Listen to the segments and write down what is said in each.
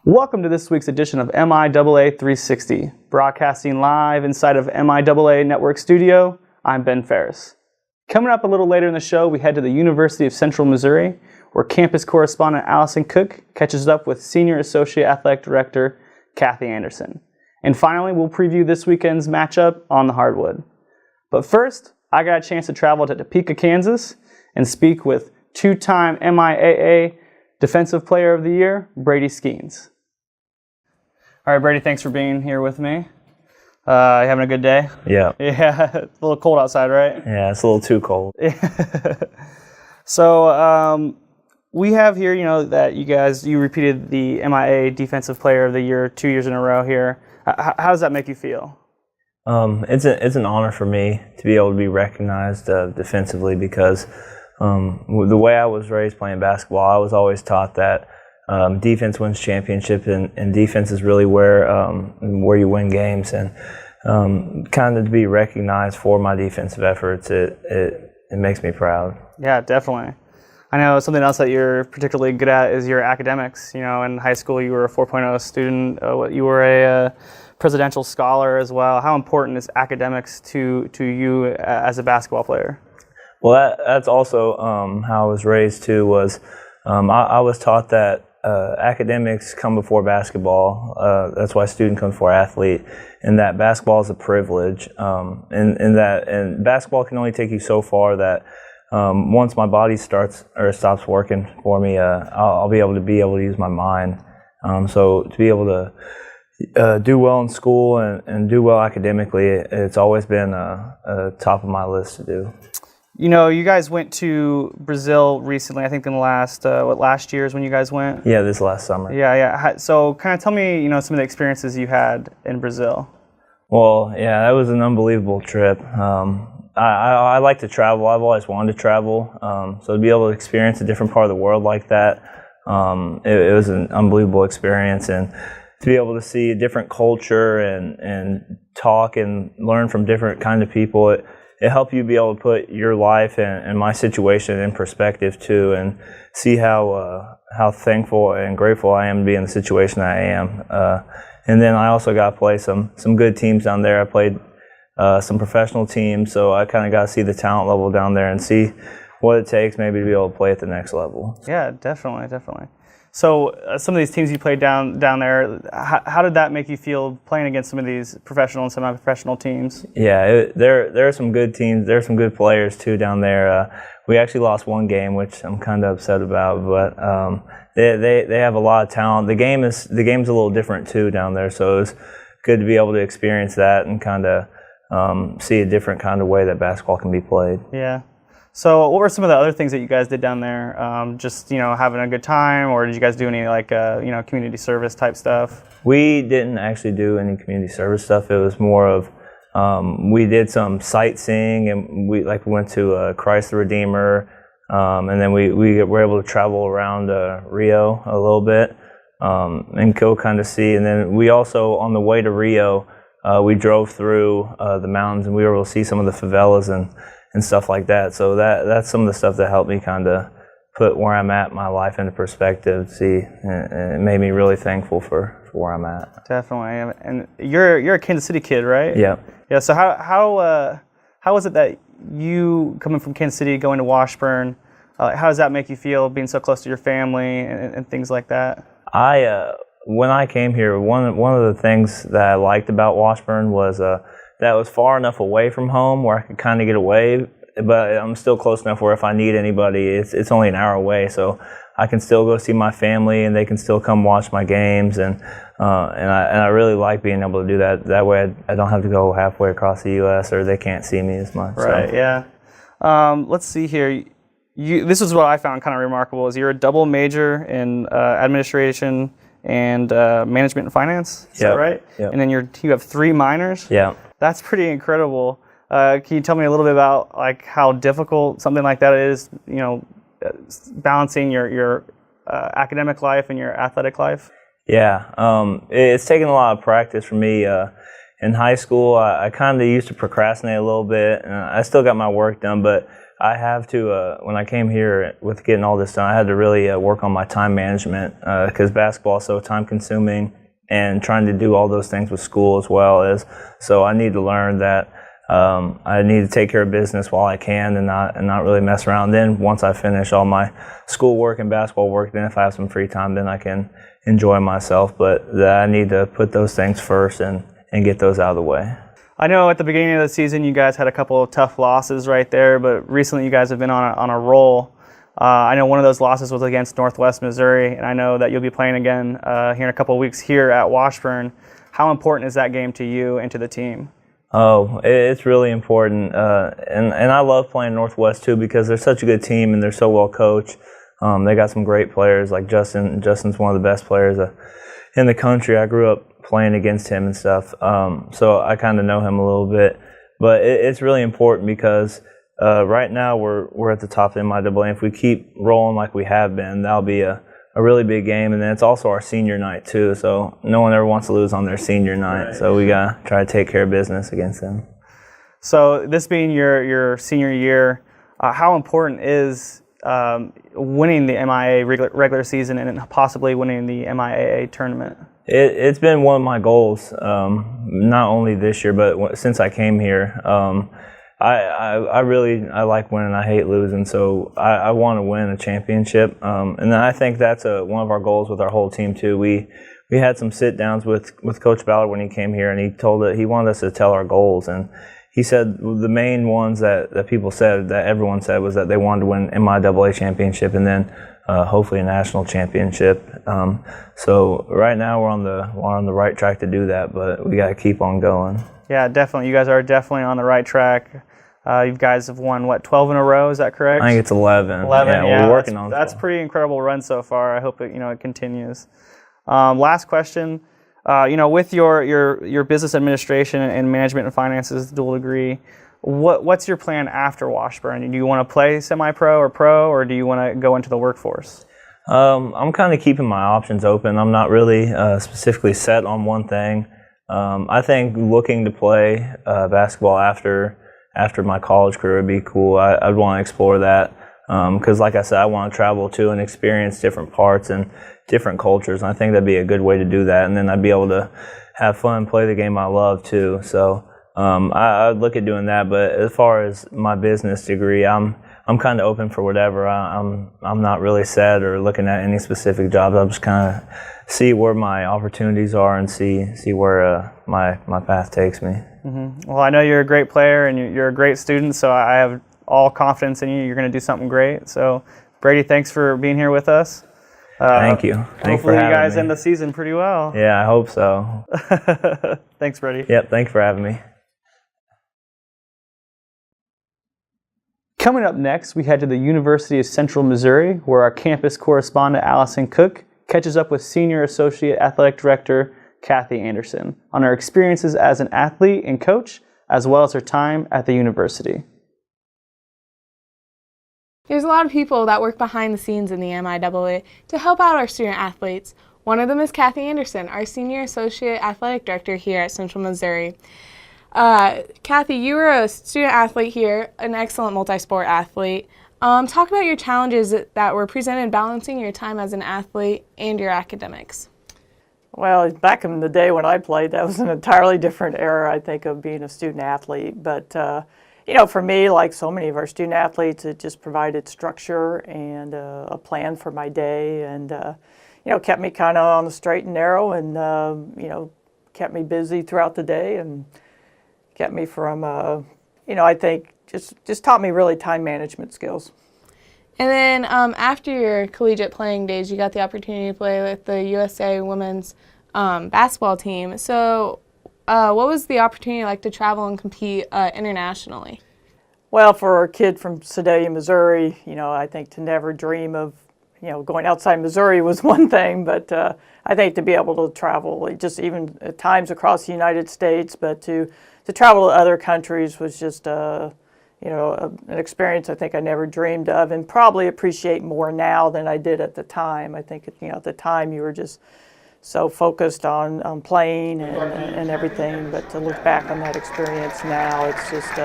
Welcome to this week's edition of MIAA 360. Broadcasting live inside of MIAA Network studio, I'm Ben Ferris. Coming up a little later in the show, we head to the University of Central Missouri, where Campus Correspondent Allyson Cook catches up with Senior Associate Athletic Director Kathy Anderson. And finally, we'll preview this weekend's matchup on the hardwood. But first, I got a chance to travel to Topeka, Kansas, and speak with two-time MIAA Defensive Player of the Year, Brady Skeens. All right, Brady, thanks for being here with me. You having a good day? Yeah. Yeah, it's a little cold outside, right? Yeah, it's a little too cold. So we have here, that you repeated the MIAA Defensive Player of the Year 2 years in a row here. How does that make you feel? It's an honor for me to be able to be recognized defensively because the way I was raised playing basketball, I was always taught that defense wins championship, and defense is really where you win games. And kind of to be recognized for my defensive efforts, it makes me proud. Yeah, definitely. I know something else that you're particularly good at is your academics. In high school you were a 4.0 student. You were a presidential scholar as well. How important is academics to you as a basketball player? Well, that's also how I was raised too. Was I was taught that academics come before basketball. That's why student comes before athlete, and that basketball is a privilege. And basketball can only take you so far. That once my body stops working for me, I'll be able to use my mind. So to be able to do well in school and do well academically, it's always been a top of my list to do. You guys went to Brazil recently. I think in the last year is when you guys went? Yeah, this last summer. Yeah. So kind of tell me, some of the experiences you had in Brazil. Well, yeah, that was an unbelievable trip. I like to travel. I've always wanted to travel. So to be able to experience a different part of the world like that, it was an unbelievable experience. And to be able to see a different culture and talk and learn from different kind of people, it helped you be able to put your life and my situation in perspective too, and see how thankful and grateful I am to be in the situation I am. And then I also got to play some good teams down there. I played some professional teams, so I kind of got to see the talent level down there and see what it takes maybe to be able to play at the next level. Yeah, definitely. So some of these teams you played down there, how did that make you feel playing against some of these professional and semi-professional teams? Yeah, there are some good teams. There are some good players too down there. We actually lost one game, which I'm kind of upset about, but they have a lot of talent. The game's a little different too down there, so it was good to be able to experience that and kind of see a different kind of way that basketball can be played. Yeah. So what were some of the other things that you guys did down there? Just, having a good time, or did you guys do any community service type stuff? We didn't actually do any community service stuff. It was more of, we did some sightseeing, and we went to Christ the Redeemer, and then we were able to travel around Rio a little bit and go kind of see. And then we also, on the way to Rio, we drove through the mountains, and we were able to see some of the favelas and stuff like that. So that's some of the stuff that helped me kind of put where I'm at, my life into perspective. See, and it made me really thankful for where I'm at. Definitely. And you're a Kansas City kid, right? Yeah. Yeah. So how was it that you coming from Kansas City going to Washburn? How does that make you feel, being so close to your family and things like that? When I came here, one of the things that I liked about Washburn was that was far enough away from home where I could kind of get away, but I'm still close enough where if I need anybody, it's only an hour away, so I can still go see my family and they can still come watch my games, and I really like being able to do that. That way I don't have to go halfway across the U.S. or they can't see me as much. Right. So. Yeah. Let's see here. This is what I found kind of remarkable: is you're a double major in administration and management and finance. Is that right? Yep. And then you have 3 minors. Yeah. That's pretty incredible. Can you tell me a little bit about how difficult something like that is? Balancing your academic life and your athletic life. Yeah, it's taken a lot of practice for me. In high school, I kind of used to procrastinate a little bit, and I still got my work done, but I have to, when I came here with getting all this done, I had to really work on my time management because basketball is so time consuming and trying to do all those things with school as well as. So I need to learn that I need to take care of business while I can and not really mess around. Then once I finish all my school work and basketball work, then if I have some free time, then I can enjoy myself. But I need to put those things first and get those out of the way. I know at the beginning of the season you guys had a couple of tough losses right there, but recently you guys have been on a roll. I know one of those losses was against Northwest Missouri, and I know that you'll be playing again here in a couple of weeks here at Washburn. How important is that game to you and to the team? Oh, it's really important, and I love playing Northwest too because they're such a good team and they're so well coached. They got some great players like Justin. Justin's one of the best players in the country. I grew up playing against him and stuff, so I kind of know him a little bit. But it's really important because right now we're at the top of MIAA. If we keep rolling like we have been, that'll be a really big game. And then it's also our senior night too, so no one ever wants to lose on their senior night. So we gotta try to take care of business against them. So this being your senior year, how important is winning the MIAA regular season and possibly winning the MIAA tournament? It's been one of my goals, not only this year, but since I came here. I like winning. I hate losing, so I want to win a championship. And then I think that's one of our goals with our whole team too. We had some sit downs with Coach Ballard when he came here, and he wanted us to tell our goals. And he said the main ones that people said, that everyone said, was that they wanted to win MIAA championship and then hopefully a national championship. So right now we're on the right track to do that, but we got to keep on going. Yeah, definitely. You guys are definitely on the right track. You guys have won, 12 in a row? Is that correct? I think it's 11. 11, yeah. We're working on it. That's pretty incredible run so far. I hope it continues. Last question. With your business administration and management and finances dual degree, what's your plan after Washburn? Do you want to play semi-pro or pro, or do you want to go into the workforce? I'm kind of keeping my options open. I'm not really specifically set on one thing. I think looking to play basketball after my college career would be cool. I'd want to explore that because, like I said, I want to travel too and experience different parts and different cultures. And I think that'd be a good way to do that. And then I'd be able to have fun, play the game I love too. So I'd look at doing that. But as far as my business degree, I'm kind of open for whatever. I'm not really set or looking at any specific jobs. I'll just kind of see where my opportunities are and see where my path takes me. Mm-hmm. Well, I know you're a great player and you're a great student, so I have all confidence in you. You're going to do something great. So, Brady, thanks for being here with us. Thank you. Thanks for having me. Hopefully you guys end the season pretty well. Yeah, I hope so. Thanks, Brady. Yep, thanks for having me. Coming up next, we head to the University of Central Missouri, where our campus correspondent Allyson Cook catches up with Senior Associate Athletic Director Kathy Anderson on her experiences as an athlete and coach, as well as her time at the university. There's a lot of people that work behind the scenes in the MIAA to help out our student athletes. One of them is Kathy Anderson, our Senior Associate Athletic Director here at Central Missouri. Kathy, you were a student athlete here, an excellent multi-sport athlete. Talk about your challenges that were presented balancing your time as an athlete and your academics. Well, back in the day when I played, that was an entirely different era, I think, of being a student athlete. But, for me, like so many of our student athletes, it just provided structure and a plan for my day and, kept me kind of on the straight and narrow and, kept me busy throughout the day and kept me from, I think, just taught me really time management skills. And then after your collegiate playing days, you got the opportunity to play with the USA women's basketball team. So what was the opportunity like to travel and compete internationally? Well, for a kid from Sedalia, Missouri, I think to never dream of, going outside Missouri was one thing, but I think to be able to travel, just even at times across the United States, but to travel to other countries was just an experience I think I never dreamed of and probably appreciate more now than I did at the time. I think, at the time you were just so focused on playing and everything. But to look back on that experience now, it's just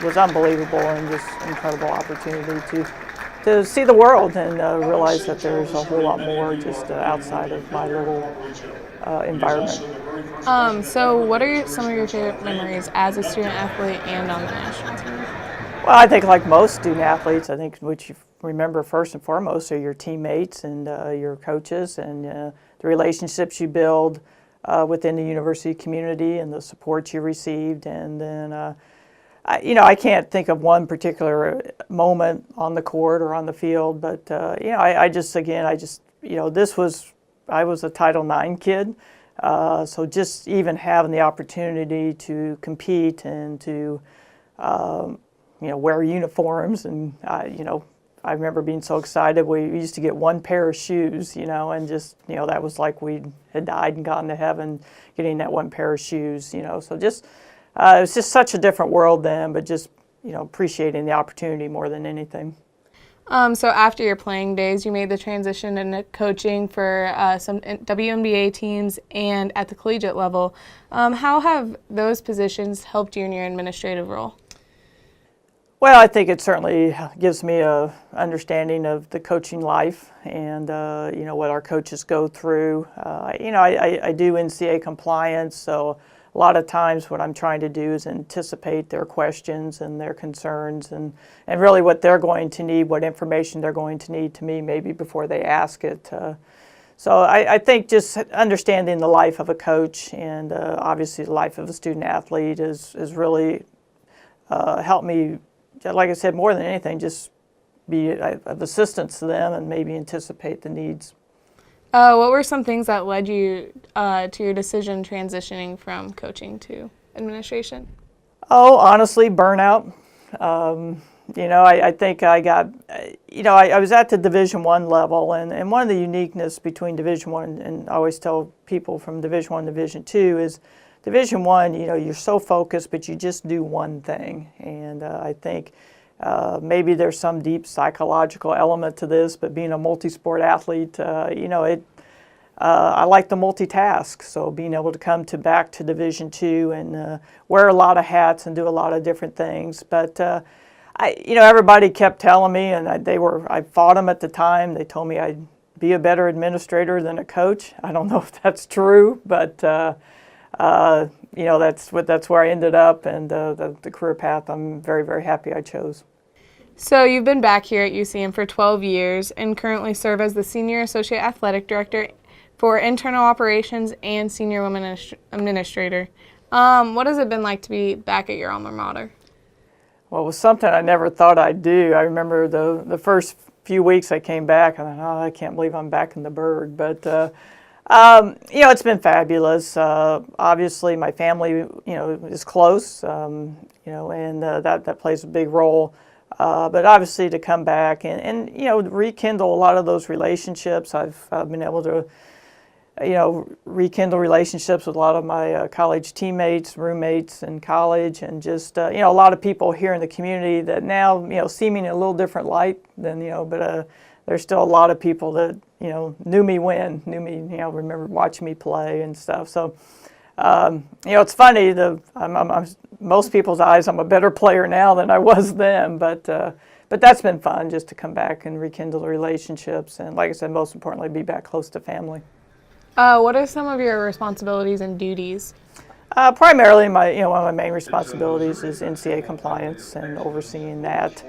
was unbelievable and just incredible opportunity to see the world and realize that there's a whole lot more just outside of my little environment. So what are some of your favorite memories as a student athlete and on the national team? Well, I think like most student athletes, I think what you remember first and foremost are your teammates and your coaches and the relationships you build within the university community and the support you received. And then, I can't think of one particular moment on the court or on the field, but I was a Title IX kid. So just even having the opportunity to compete and to wear uniforms, and I remember being so excited. We used to get one pair of shoes, and just that was like we had died and gone to heaven, getting that one pair of shoes, So just it was just such a different world then, but just appreciating the opportunity more than anything. So after your playing days, you made the transition into coaching for some WNBA teams and at the collegiate level. How have those positions helped you in your administrative role? Well, I think it certainly gives me a understanding of the coaching life and what our coaches go through. I do NCAA compliance, so a lot of times what I'm trying to do is anticipate their questions and their concerns and really what they're going to need, what information they're going to need to me maybe before they ask it. So I think just understanding the life of a coach and obviously the life of a student athlete is really helped me, like I said, more than anything, just be of assistance to them and maybe anticipate the needs. What were some things that led you to your decision transitioning from coaching to administration? Oh, honestly, burnout. I think I got, I was at the Division I level, and one of the uniqueness between Division I, and I always tell people from Division I and Division II is Division I, you're so focused, but you just do one thing. And I think maybe there's some deep psychological element to this, but being a multi-sport athlete, I like to multitask. So being able to come back to Division II and wear a lot of hats and do a lot of different things. But everybody kept telling me, and I fought them at the time. They told me I'd be a better administrator than a coach. I don't know if that's true, but that's where I ended up, and the career path I'm very, very happy I chose. So you've been back here at UCM for 12 years and currently serve as the Senior Associate Athletic Director for Internal Operations and Senior Women Administrator. What has it been like to be back at your alma mater? Well, it was something I never thought I'd do. I remember the first few weeks I came back, and I thought, I can't believe I'm back in the Bird. But it's been fabulous. Obviously, my family, is close, and that plays a big role. But obviously, to come back and rekindle a lot of those relationships, I've been able to, rekindle relationships with a lot of my college teammates, roommates in college, and just a lot of people here in the community that now see me in a little different light than but there's still a lot of people that knew me, remember watching me play and stuff. So it's funny. I'm most people's eyes, I'm a better player now than I was then. But that's been fun just to come back and rekindle the relationships, and like I said, most importantly, be back close to family. What are some of your responsibilities and duties? Primarily, one of my main responsibilities is NCAA compliance and overseeing that,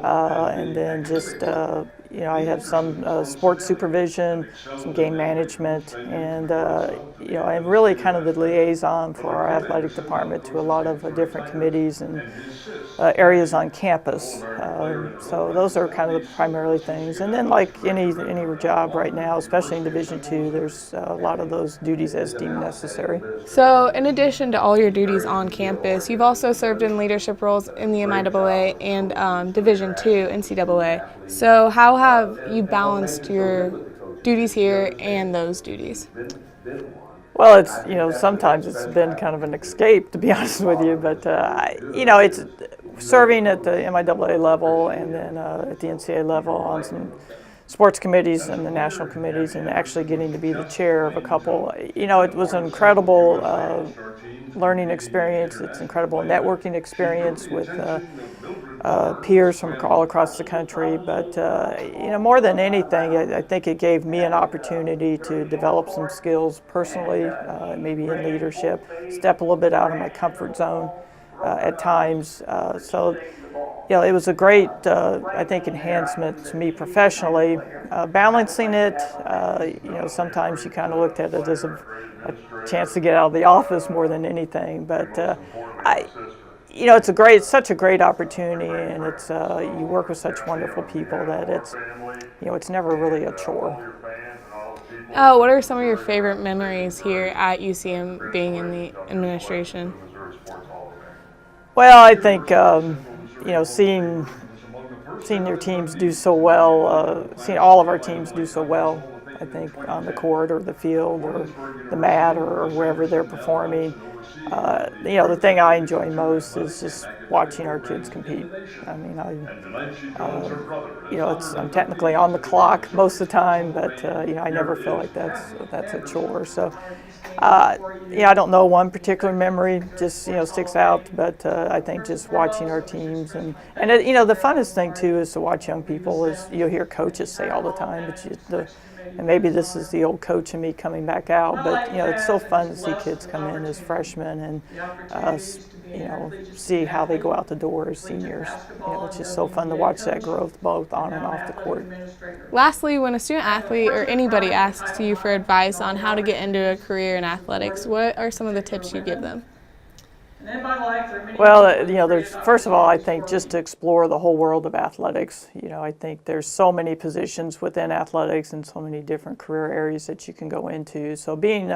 and then just I have some sports supervision, some game management, and I'm really kind of the liaison for our athletic department to a lot of different committees and areas on campus. So those are kind of the primarily things. And then, like any job right now, especially in Division II, there's a lot of those duties as deemed necessary. So in addition to all your duties on campus, you've also served in leadership roles in the MIAA and Division II NCAA. So how have you balanced your duties here and those duties? Well, it's sometimes it's been kind of an escape, to be honest with you, but it's serving at the MIAA level and then at the NCAA level on some sports committees and the national committees, and actually getting to be the chair of a couple. You know, it was an incredible learning experience. It's an incredible networking experience with peers from all across the country. But you know, more than anything, I think it gave me an opportunity to develop some skills personally, maybe in leadership, step a little bit out of my comfort zone at times. So, you know, it was a great, I think, enhancement to me professionally. Balancing it, you know, sometimes you kind of looked at it as a chance to get out of the office more than anything. But you know, it's such a great opportunity, and it's you work with such wonderful people that it's, you know, it's never really a chore. Oh, what are some of your favorite memories here at UCM being in the administration? Well, I think you know, seeing your teams do so well, seeing all of our teams do so well, I think, on the court or the field or the mat or wherever they're performing. You know, the thing I enjoy most is just watching our kids compete. I mean, you know, I'm technically on the clock most of the time, but you know, I never feel like that's a chore. So, yeah, I don't know one particular memory just, you know, sticks out, but I think just watching our teams and you know, the funnest thing too is to watch young people. Is you'll hear coaches say all the time, but and maybe this is the old coach in me coming back out, but you know, it's so fun to see kids come in as freshmen and you know, see how they go out the door as seniors. You know, it's just so fun to watch that growth both on and off the court. Lastly, when a student athlete or anybody asks you for advice on how to get into a career in athletics, what are some of the tips you give them? Well, you know, first of all, I think just to explore the whole world of athletics. You know, I think there's so many positions within athletics and so many different career areas that you can go into. So being,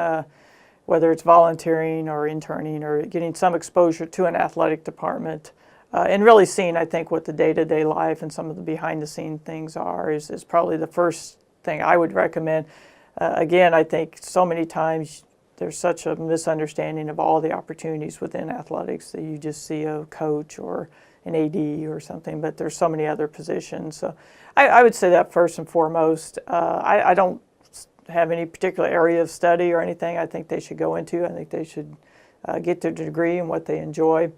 whether it's volunteering or interning or getting some exposure to an athletic department, and really seeing, I think, what the day-to-day life and some of the behind-the-scenes things are is probably the first thing I would recommend. Again, I think so many times there's such a misunderstanding of all the opportunities within athletics that you just see a coach or an AD or something, but there's so many other positions. So I would say that first and foremost. I don't have any particular area of study or anything I think they should go into. I think they should get their degree in what they enjoy.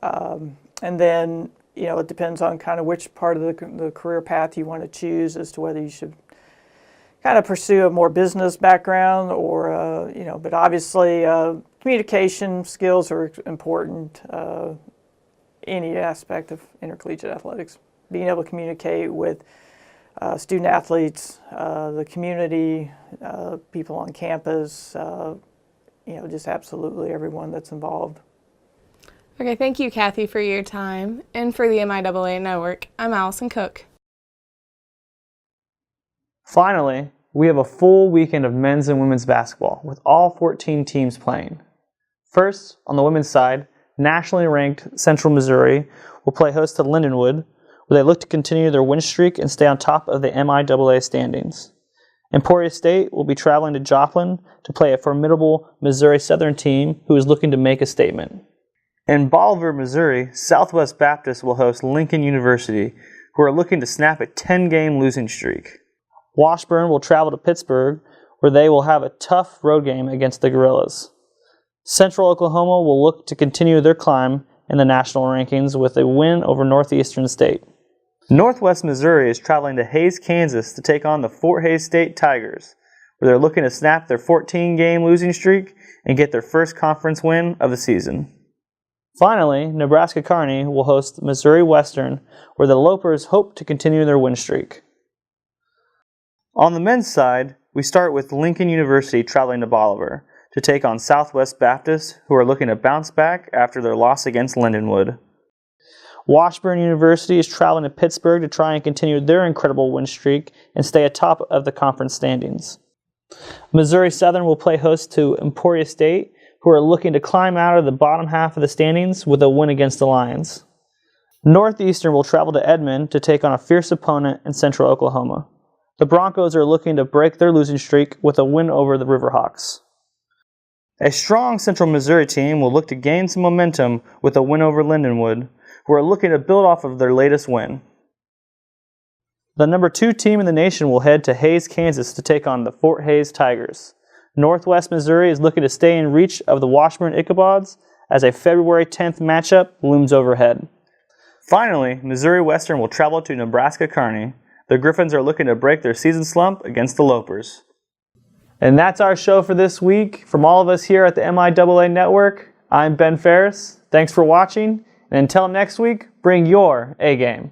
And then, you know, it depends on kind of which part of the career path you want to choose as to whether you should kind of pursue a more business background or, you know, but obviously communication skills are important, any aspect of intercollegiate athletics. Being able to communicate with student athletes, the community, people on campus, you know, just absolutely everyone that's involved. Okay, thank you, Kathy, for your time. And for the MIAA Network, I'm Allyson Cook. Finally, we have a full weekend of men's and women's basketball with all 14 teams playing. First, on the women's side, nationally ranked Central Missouri will play host to Lindenwood, where they look to continue their win streak and stay on top of the MIAA standings. Emporia State will be traveling to Joplin to play a formidable Missouri Southern team who is looking to make a statement. In Bolivar, Missouri, Southwest Baptist will host Lincoln University, who are looking to snap a 10-game losing streak. Washburn will travel to Pittsburgh, where they will have a tough road game against the Gorillas. Central Oklahoma will look to continue their climb in the national rankings with a win over Northeastern State. Northwest Missouri is traveling to Hays, Kansas to take on the Fort Hays State Tigers, where they're looking to snap their 14-game losing streak and get their first conference win of the season. Finally, Nebraska Kearney will host Missouri Western, where the Lopers hope to continue their win streak. On the men's side, we start with Lincoln University traveling to Bolivar to take on Southwest Baptist, who are looking to bounce back after their loss against Lindenwood. Washburn University is traveling to Pittsburgh to try and continue their incredible win streak and stay atop of the conference standings. Missouri Southern will play host to Emporia State, who are looking to climb out of the bottom half of the standings with a win against the Lions. Northeastern will travel to Edmond to take on a fierce opponent in Central Oklahoma. The Broncos are looking to break their losing streak with a win over the Riverhawks. A strong Central Missouri team will look to gain some momentum with a win over Lindenwood, who are looking to build off of their latest win. The number 2 team in the nation will head to Hays, Kansas to take on the Fort Hays Tigers. Northwest Missouri is looking to stay in reach of the Washburn Ichabods as a February 10th matchup looms overhead. Finally, Missouri Western will travel to Nebraska Kearney. The Griffins are looking to break their season slump against the Lopers. And that's our show for this week. From all of us here at the MIAA Network, I'm Ben Ferris. Thanks for watching, and until next week, bring your A game.